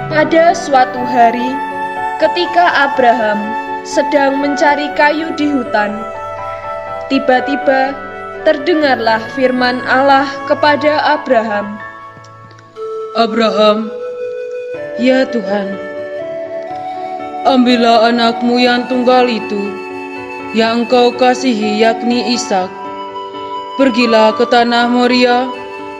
Pada suatu hari, ketika Abraham sedang mencari kayu di hutan, tiba-tiba terdengarlah firman Allah kepada Abraham. Abraham, ya Tuhan, ambillah anakmu yang tunggal itu, yang engkau kasihi, yakni Ishak. Pergilah ke tanah Moria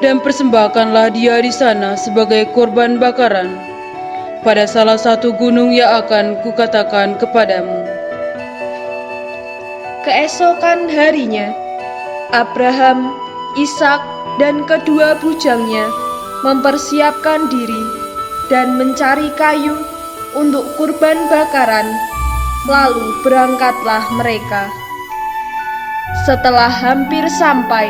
dan persembahkanlah dia di sana sebagai korban bakaran pada salah satu gunung yang akan kukatakan kepadamu. Keesokan harinya, Abraham, Ishak, dan kedua bujangnya mempersiapkan diri dan mencari kayu untuk kurban bakaran, lalu berangkatlah mereka. Setelah hampir sampai,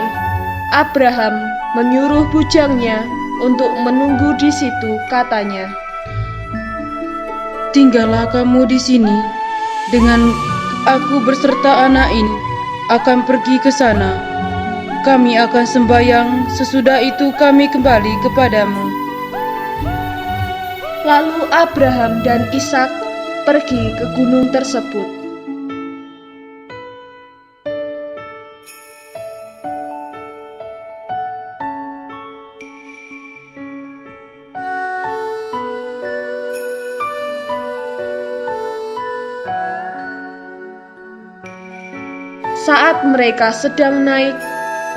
Abraham menyuruh bujangnya untuk menunggu di situ, katanya, Tinggallah kamu di sini, dengan aku berserta anak ini akan pergi ke sana. Kami akan sembahyang, sesudah itu kami kembali kepadamu. Lalu Abraham dan Ishak pergi ke gunung tersebut. Saat mereka sedang naik,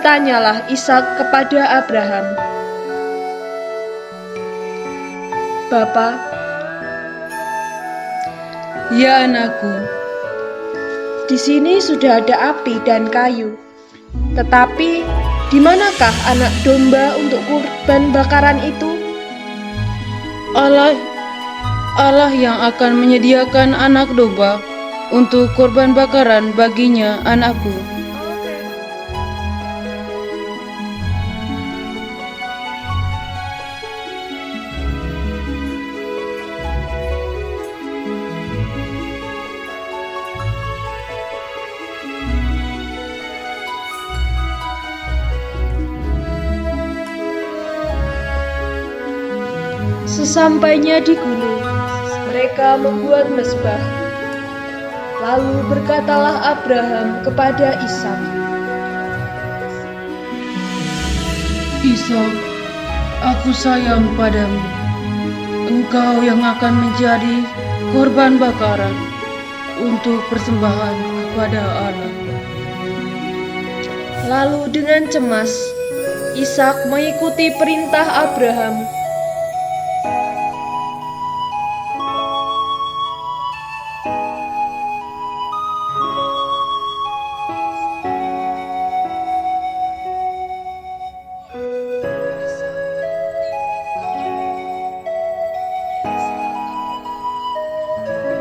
tanyalah Ishak kepada Abraham, "Bapa." Ya anakku, Di sini sudah ada api dan kayu. Tetapi di manakah anak domba untuk kurban bakaran itu? Allah yang akan menyediakan anak domba untuk korban bakaran baginya, anakku. Sesampainya di gunung, mereka membuat mezbah. Lalu berkatalah Abraham kepada Ishak, Ishak, aku sayang padamu. Engkau yang akan menjadi korban bakaran untuk persembahan kepada Allah. Lalu dengan cemas, Ishak mengikuti perintah Abraham.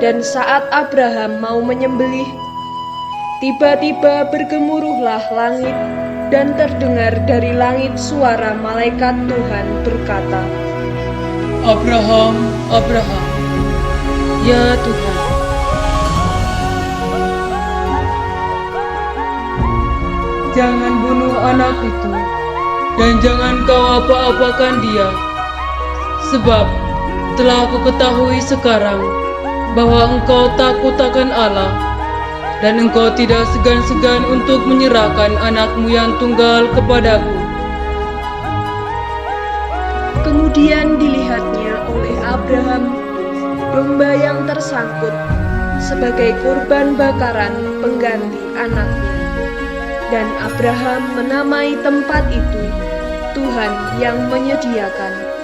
Dan saat Abraham mau menyembelih, tiba-tiba bergemuruhlah langit dan terdengar dari langit suara malaikat Tuhan berkata, Abraham, Abraham. Ya Tuhan. Jangan bunuh anak itu, dan jangan kau apa-apakan dia, sebab telah aku ketahui sekarang bahwa engkau takut akan Allah, dan engkau tidak segan-segan untuk menyerahkan anakmu yang tunggal kepadaku. Kemudian dilihatnya oleh Abraham domba yang tersangkut sebagai kurban bakaran pengganti anaknya. Dan Abraham menamai tempat itu Tuhan yang menyediakan.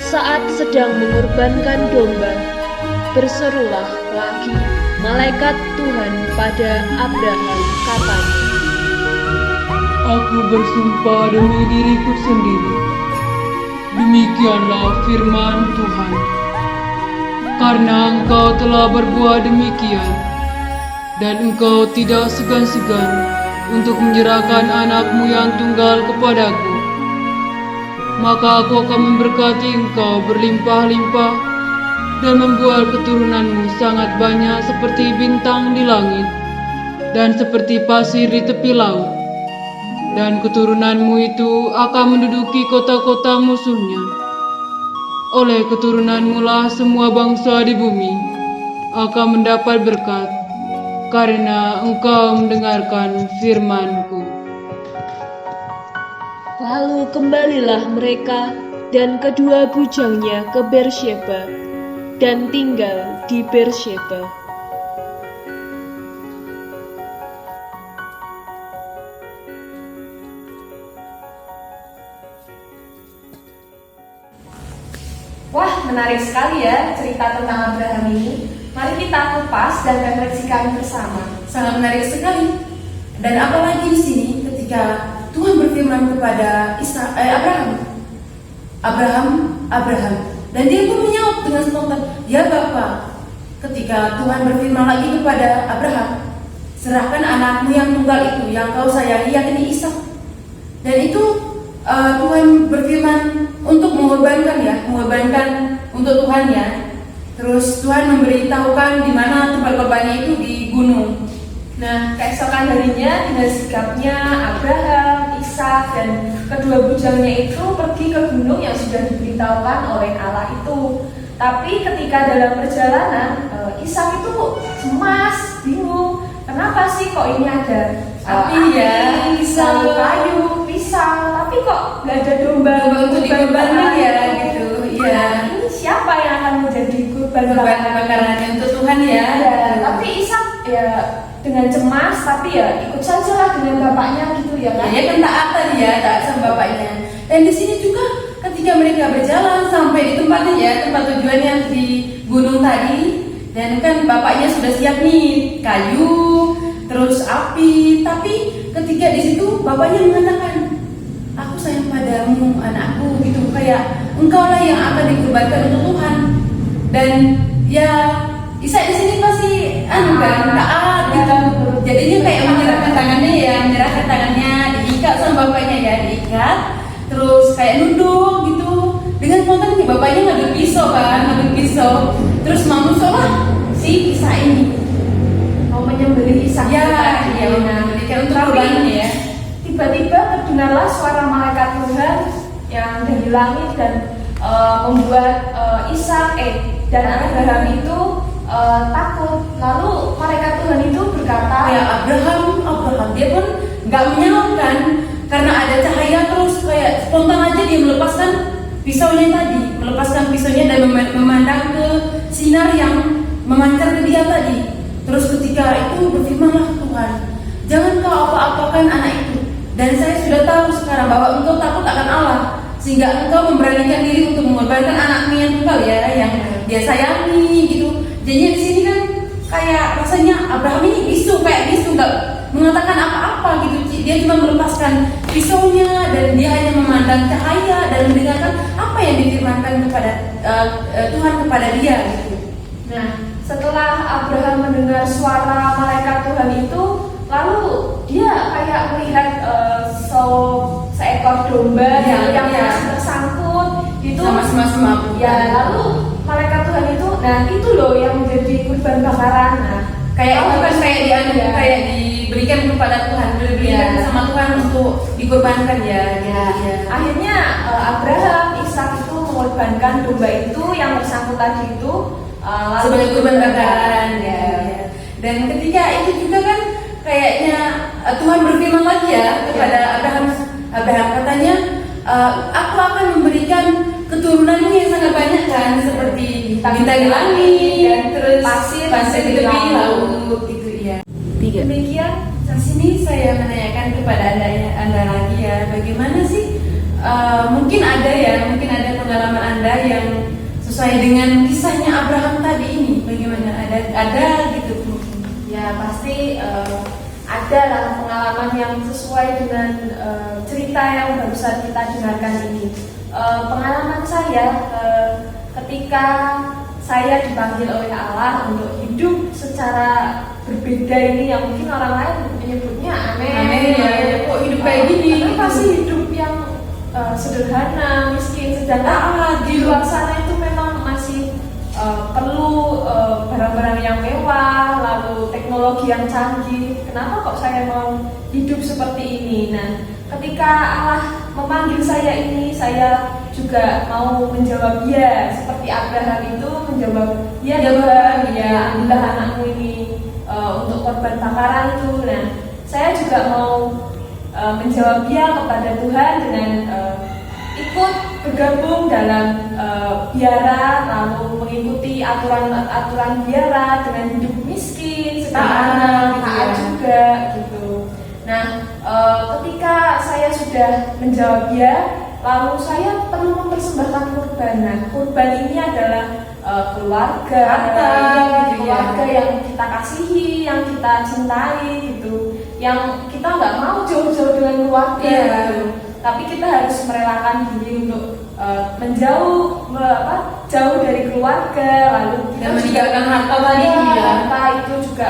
Saat sedang mengorbankan domba, berserulah lagi malaikat Tuhan pada Abraham, katanya, Aku bersumpah demi diriku sendiri, demikianlah firman Tuhan. Karena engkau telah berbuat demikian, dan engkau tidak segan-segan untuk menyerahkan anakmu yang tunggal kepadaku, maka aku akan memberkati engkau berlimpah-limpah dan membuat keturunanmu sangat banyak seperti bintang di langit dan seperti pasir di tepi laut. Dan keturunanmu itu akan menduduki kota-kota musuhnya. Oleh keturunanmu lah semua bangsa di bumi akan mendapat berkat, karena engkau mendengarkan firman-Ku. Lalu kembalilah mereka dan kedua bujangnya ke Beersheba dan tinggal di Beersheba. Wah, menarik sekali ya cerita tentang Abraham ini. Mari kita kupas dan refleksikan bersama. Sangat menarik sekali. Dan apalagi di sini ketika Tuhan berfirman kepada Abraham, dan dia pun menjawab dengan spontan, "Ya Bapa." Ketika Tuhan berfirman lagi kepada Abraham, "Serahkan anakmu yang tunggal itu, yang kau sayangi, yakni Ishak." Dan itu Tuhan berfirman untuk mengorbankan untuk Tuhan ya. Terus Tuhan memberitahukan di mana tempat korbannya itu di gunung. Nah, keesokan harinya dengan sigapnya Abraham, Ishak, dan kedua bujangnya itu pergi ke gunung yang sudah diberitahukan oleh Allah itu. Tapi ketika dalam perjalanan, Ishak itu cemas, bingung. Kenapa sih kok ini ada Api ya, pisau, kayu, pisang, tapi kok nggak ada domba untuk dikorbankan ya gitu. Iya. Nah, ini siapa yang akan menjadi korban bakarannya untuk Tuhan ya. Tapi Ishak ya dengan cemas, tapi ya ikut saja lah dengan bapaknya gitu ya kan. Ya kan taat tadi ya, taat sama bapaknya. Dan di sini juga ketika mereka berjalan sampai di tempatnya ya, tempat tujuannya di gunung tadi, dan kan bapaknya sudah siap nih kayu, terus api. Tapi ketika di situ bapaknya mengatakan, "Aku sayang padamu, anakku," gitu, kayak engkau lah yang akan dikorbankan untuk Tuhan. Dan ya Ishak di sini pasti taat gitu. Jadinya kayak menyerahkan tangannya, diikat sama bapaknya ya, diikat, terus kayak nunduk gitu. Dengan spontan nih bapaknya ngaduk pisau, terus mau musuh si Ishak ini Mau menyembelih Ishak. memberikan untuk korbannya ya. Tiba-tiba terdengarlah suara malaikat Tuhan yang dari langit dan membuat Ishak dan Abraham itu takut. Lalu malaikat Tuhan itu berkata, Kayak Abraham dia pun nggak menyalahkan karena ada cahaya, terus kayak spontan aja dia melepaskan pisaunya dan memandang ke sinar yang memancar ke dia tadi. Terus ketika itu berfirmanlah Tuhan, "Jangan kau apa-apakan anak itu. Dan saya sudah tahu sekarang bahwa engkau takut akan Allah, sehingga engkau memberanikan diri untuk mengorbankan anakmu yang tunggal ya, yang dia sayangi gitu." Jadi di sini kan kayak rasanya Abraham ini bisu nggak mengatakan apa-apa gitu. Dia cuma melepaskan pisaunya dan dia hanya memandang cahaya dan mendengarkan apa yang difirmankan kepada Tuhan kepada dia gitu. Nah, setelah Abraham mendengar suara malaikat Tuhan itu, lalu dia kayak melihat seekor domba yang masih tersangkut itu sama ya. Lalu malaikat Tuhan itu, nah itu loh yang menjadi kurban bakaran. Nah, kayak diberikan kepada Tuhan, diberikan sama Tuhan untuk dikorbankan ya. Akhirnya Abraham, Ishak itu mengorbankan domba itu yang tersangkut tadi itu sebagai kurban bakaran ya. Dan ketika itu juga kan kayaknya Tuhan berfirman lagi ya kepada Abraham katanya, "Aku akan memberikan keturunanmu yang sangat banyak kan, seperti bintang di langit dan terus pasir di tepi laut gitu ya." Demikian di sini saya menanyakan kepada anda lagi ya, bagaimana sih mungkin ada pengalaman anda yang sesuai dengan kisahnya Abraham tadi ini, bagaimana ada gitu mungkin? Ya pasti ada lah pengalaman yang sesuai dengan cerita yang barusan kita dengarkan ini. Pengalaman saya ketika saya dipanggil oleh Allah untuk hidup secara berbeda ini, yang mungkin orang lain menyebutnya aneh ya, kok hidup kayak gini? Tapi pasti hidup yang sederhana, miskin, sedangkan di luar sana itu memang masih perlu barang-barang yang mewah, lalu teknologi teknologi yang canggih, kenapa kok saya mau hidup seperti ini? Nah, ketika Allah memanggil saya ini, saya juga mau menjawab ya, seperti Abraham itu menjawab ya Tuhan, ya ambillah anakmu ini untuk korban bakaran itu. Nah, saya juga mau menjawab ya kepada Tuhan dengan ikut bergabung dalam biara, lalu mengikuti aturan biara dengan hidup miskin, sederhana, taat juga gitu. Nah, ketika saya sudah menjawab ya, lalu saya perlu mempersembahkan kurban. Nah, kurban ini adalah keluarga, keluarga yang kita kasihi, yang kita cintai gitu, yang kita nggak mau jauh-jauh dengan keluarga gitu. Tapi kita harus merelakan diri untuk jauh dari keluarga, lalu kita meninggalkan harta tadi ya. Harta itu juga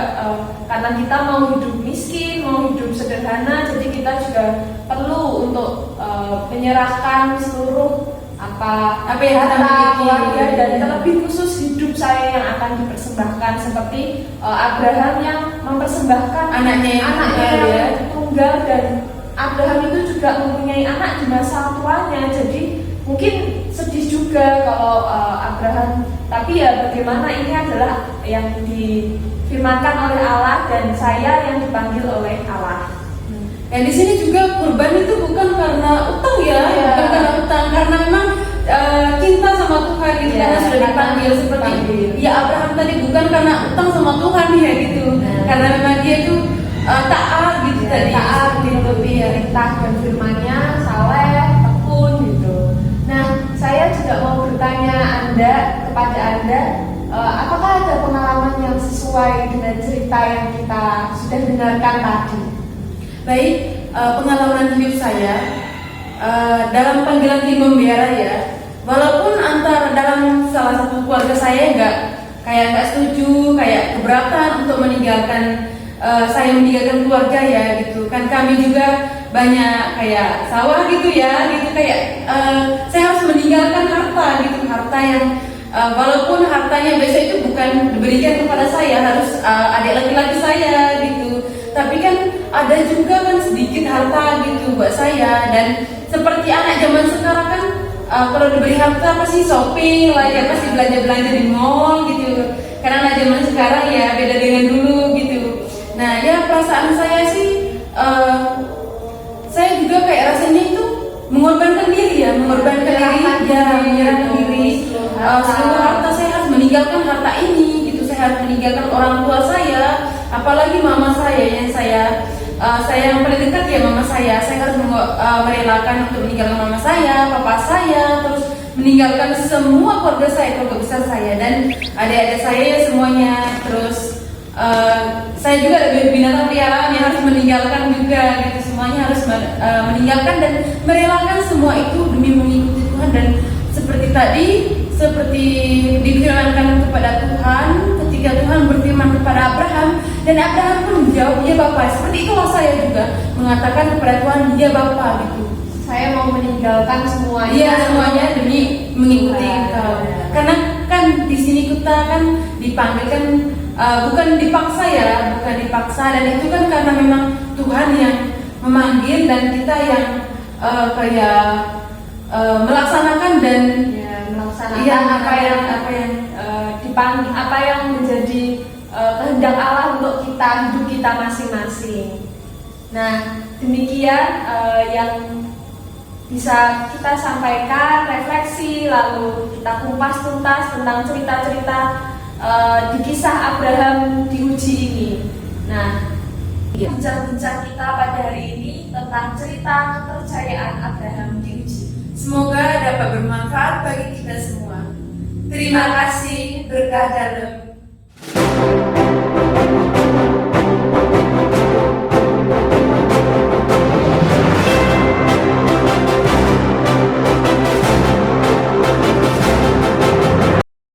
karena kita mau hidup miskin, mau hidup sederhana, jadi kita juga perlu untuk menyerahkan seluruh harta keluarga, dan terlebih khusus hidup saya yang akan dipersembahkan, seperti Abraham yang mempersembahkan anaknya yang tunggal, dan Abraham itu juga mempunyai anak di masa tuanya, jadi mungkin sedih juga kalau Abraham, tapi ya bagaimana, ini adalah yang difirmankan oleh Allah dan saya yang dipanggil oleh Allah. Dan di sini juga kurban itu bukan karena utang ya, bukan karena utang, karena memang cinta sama Tuhan gitu, karena sudah dipanggil seperti ya Abraham tadi, bukan karena utang sama Tuhan ya gitu, karena memang dia itu taat gitu tadi, taat gitu, perintah dan firman-Nya, saleh, tekun gitu. Nah, saya juga mau bertanya kepada Anda, apakah ada pengalaman yang sesuai dengan cerita yang kita sudah dengarkan tadi? Baik, pengalaman hidup saya dalam panggilan tim membiara ya, walaupun dalam salah satu keluarga saya nggak setuju, kayak keberatan untuk meninggalkan saya meninggalkan keluarga ya gitu kan, kami juga banyak kayak sawah gitu ya gitu, kayak saya harus meninggalkan harta yang walaupun hartanya biasa itu bukan diberikan kepada saya, harus adik laki-laki saya gitu, tapi kan ada juga kan sedikit harta gitu buat saya. Dan seperti anak zaman sekarang kan kalau diberi harta pasti shopping lah ya, pasti belanja di mall gitu, karena anak zaman sekarang ya beda dengan dulu gitu. Nah ya, perasaan saya sih saya juga kayak rasanya itu mengorbankan diri ya, menyerahkan diri seluruh harta. Saya harus meninggalkan harta ini gitu, saya harus meninggalkan orang tua saya, apalagi mama saya yang saya yang paling dekat ya mama saya harus merelakan untuk meninggalkan mama saya, papa saya, terus meninggalkan semua keluarga besar saya dan adik-adik saya semuanya. Terus saya juga ada binatang peliharaan yang harus meninggalkan juga gitu, semuanya harus meninggalkan dan merelakan semua itu demi mengikuti Tuhan. Dan seperti difirmankan kepada Tuhan, ketika Tuhan berfirman kepada Abraham, dan Abraham pun menjawab, ya Bapa. Seperti itulah saya juga mengatakan kepada Tuhan, ya Bapa gitu. Saya mau meninggalkan semuanya. Iya, semuanya demi mengikuti Engkau. Karena kan di sini kita kan dipanggil kan bukan dipaksa ya, bukan dipaksa, dan itu kan karena memang Tuhan yang memanggil dan kita yang melaksanakan dan apa yang dipanggil, apa yang menjadi kehendak Allah untuk hidup kita masing-masing. Nah, demikian yang bisa kita sampaikan, refleksi, lalu kita kupas tuntas tentang cerita-cerita di kisah Abraham diuji ini. Nah, bincang-bincang kita pada hari ini tentang cerita kepercayaan Abraham diuji. semoga dapat bermanfaat bagi kita semua. Terima kasih, berkah dalam